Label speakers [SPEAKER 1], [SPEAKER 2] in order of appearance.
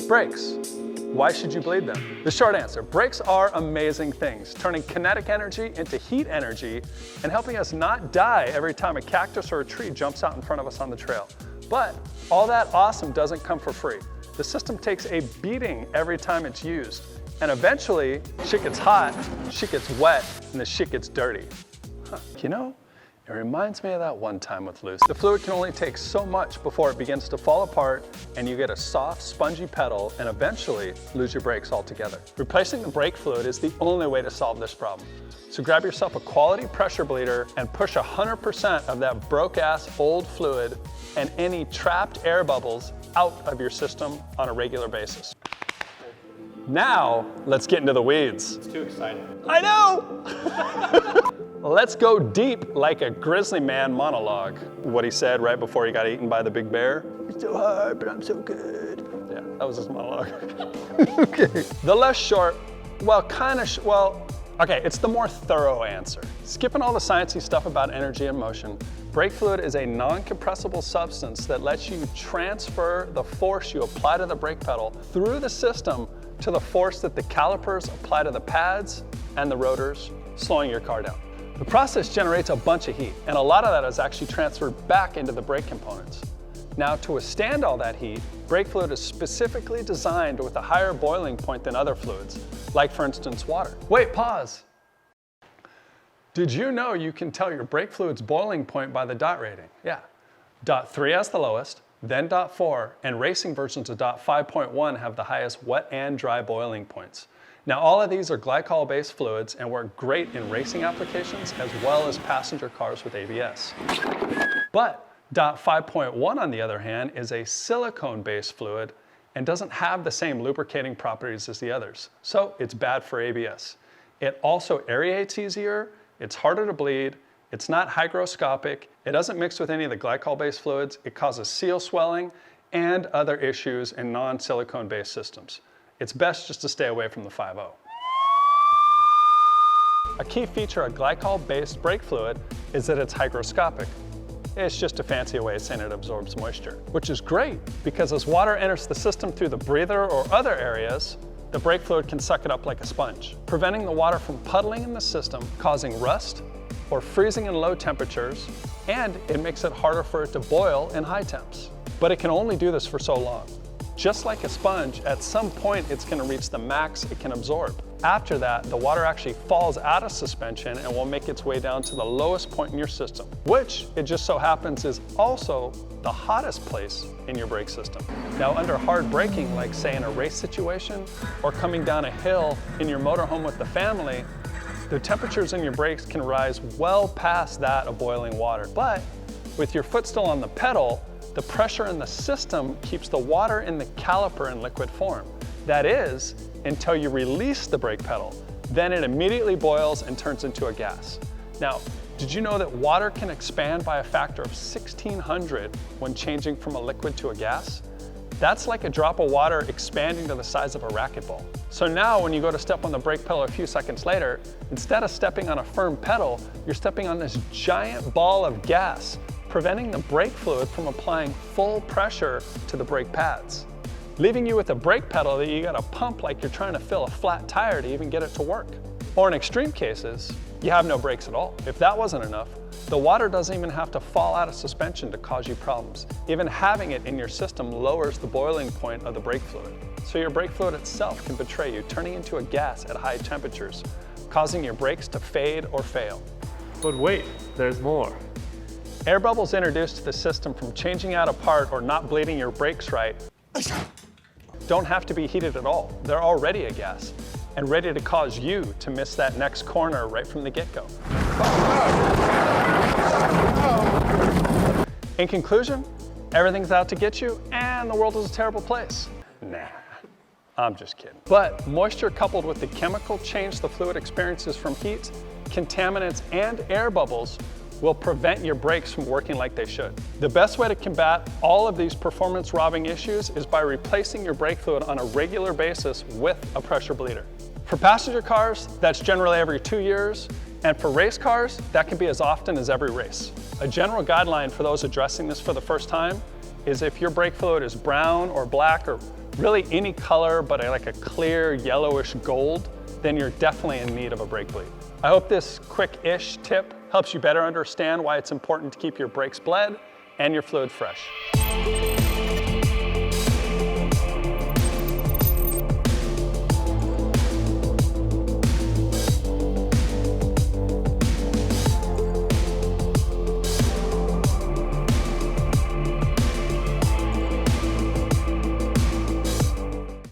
[SPEAKER 1] Brakes. Why should you bleed them? The short answer, brakes are amazing things, turning kinetic energy into heat energy and helping us not die every time a cactus or a tree jumps out in front of us on the trail. But all that awesome doesn't come for free. The system takes a beating every time it's used. And eventually, shit gets hot, shit gets wet, and the shit gets dirty. You know, it reminds me of that one time with Luce. The fluid can only take so much before it begins to fall apart and you get a soft, spongy pedal and eventually lose your brakes altogether. Replacing the brake fluid is the only way to solve this problem. So grab yourself a quality pressure bleeder and push 100% of that broke-ass old fluid and any trapped air bubbles out of your system on a regular basis. Now, let's get into the weeds.
[SPEAKER 2] It's too exciting.
[SPEAKER 1] I know! Let's go deep like a grizzly man monologue. What he said right before he got eaten by the big bear. It's so hard, but I'm so good. Yeah, that was his monologue. Okay. The less short, well, okay, it's the more thorough answer. Skipping all the sciencey stuff about energy and motion, brake fluid is a non-compressible substance that lets you transfer the force you apply to the brake pedal through the system to the force that the calipers apply to the pads and the rotors, slowing your car down. The process generates a bunch of heat, and a lot of that is actually transferred back into the brake components. Now, to withstand all that heat, brake fluid is specifically designed with a higher boiling point than other fluids, like for instance, water. Wait, pause. Did you know you can tell your brake fluid's boiling point by the dot rating? Yeah. Dot 3 has the lowest, then dot 4, and racing versions of dot 5.1 have the highest wet and dry boiling points. Now, all of these are glycol-based fluids and work great in racing applications as well as passenger cars with ABS. But dot 5.1, on the other hand, is a silicone-based fluid and doesn't have the same lubricating properties as the others, so it's bad for ABS. It also aerates easier, it's harder to bleed, it's not hygroscopic, it doesn't mix with any of the glycol-based fluids, it causes seal swelling and other issues in non-silicone-based systems. It's best just to stay away from the 5.0. A key feature of glycol-based brake fluid is that it's hygroscopic. It's just a fancy way of saying it absorbs moisture, which is great because as water enters the system through the breather or other areas, the brake fluid can suck it up like a sponge, preventing the water from puddling in the system, causing rust or freezing in low temperatures, and it makes it harder for it to boil in high temps. But it can only do this for so long. Just like a sponge, at some point it's going to reach the max it can absorb. After that, the water actually falls out of suspension and will make its way down to the lowest point in your system, which it just so happens is also the hottest place in your brake system. Now, under hard braking, like say in a race situation or coming down a hill in your motorhome with the family, the temperatures in your brakes can rise well past that of boiling water. But with your foot still on the pedal, the pressure in the system keeps the water in the caliper in liquid form. That is, until you release the brake pedal. Then it immediately boils and turns into a gas. Now, did you know that water can expand by a factor of 1600 when changing from a liquid to a gas? That's like a drop of water expanding to the size of a racquetball. So now when you go to step on the brake pedal a few seconds later, instead of stepping on a firm pedal, you're stepping on this giant ball of gas, preventing the brake fluid from applying full pressure to the brake pads, leaving you with a brake pedal that you gotta pump like you're trying to fill a flat tire to even get it to work. Or in extreme cases, you have no brakes at all. If that wasn't enough, the water doesn't even have to fall out of suspension to cause you problems. Even having it in your system lowers the boiling point of the brake fluid. So your brake fluid itself can betray you, turning into a gas at high temperatures, causing your brakes to fade or fail.
[SPEAKER 2] But wait, there's more.
[SPEAKER 1] Air bubbles introduced to the system from changing out a part or not bleeding your brakes right don't have to be heated at all. They're already a gas and ready to cause you to miss that next corner right from the get-go. In conclusion, everything's out to get you and the world is a terrible place. Nah, I'm just kidding. But moisture coupled with the chemical change the fluid experiences from heat, contaminants, and air bubbles will prevent your brakes from working like they should. The best way to combat all of these performance-robbing issues is by replacing your brake fluid on a regular basis with a pressure bleeder. For passenger cars, that's generally every 2 years, and for race cars, that can be as often as every race. A general guideline for those addressing this for the first time is if your brake fluid is brown or black or really any color but like a clear yellowish gold, then you're definitely in need of a brake bleed. I hope this quick-ish tip helps you better understand why it's important to keep your brakes bled and your fluid fresh.